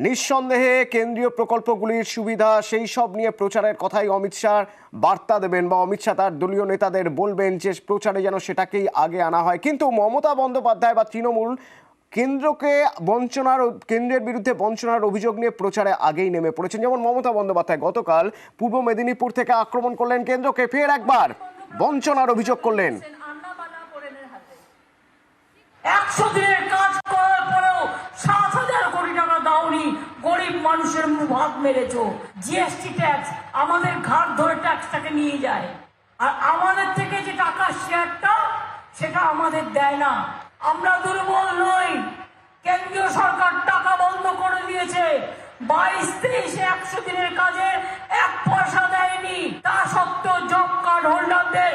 নিঃসন্দেহে কেন্দ্রীয় প্রকল্পগুলির সুবিধা সেই সব নিয়ে প্রচারের কথাই অমিত শাহ বার্তা দেবেন বা অমিত শাহ তার দলীয় নেতাদের বলবেন যে প্রচারে যেন সেটাকেই আগে আনা হয়। কিন্তু মমতা বন্দ্যোপাধ্যায় বা তৃণমূল কেন্দ্রের বিরুদ্ধে বঞ্চনার অভিযোগ নিয়ে প্রচারে আগেই নেমে পড়েছেন। যেমন মমতা বন্দ্যোপাধ্যায় গতকাল পূর্ব মেদিনীপুর থেকে আক্রমণ করলেন কেন্দ্রকে, ফের একবার বঞ্চনার অভিযোগ করলেন। 100 দিনের কাজ করার পরেও 7,000 কোটি টাকা দাওনি, গরিব মানুষের ভাগ মেরেছ। জিএসটি ট্যাক্স আমাদের ঘাট ধরে ট্যাক্সটাকে নিয়ে যায়, আর আমাদের থেকে যে টাকা শেয়ারটা সেটা আমাদের দেয় না। আমরা দুর্বল নই, কেন্দ্রীয় সরকার টাকা বন্ধ করে দিয়েছে। 22-23 100 দিনের কাজে 1 পয়সা দেয়নি। তা সত্ত্বেও জব কার্ড হোল্ডারদের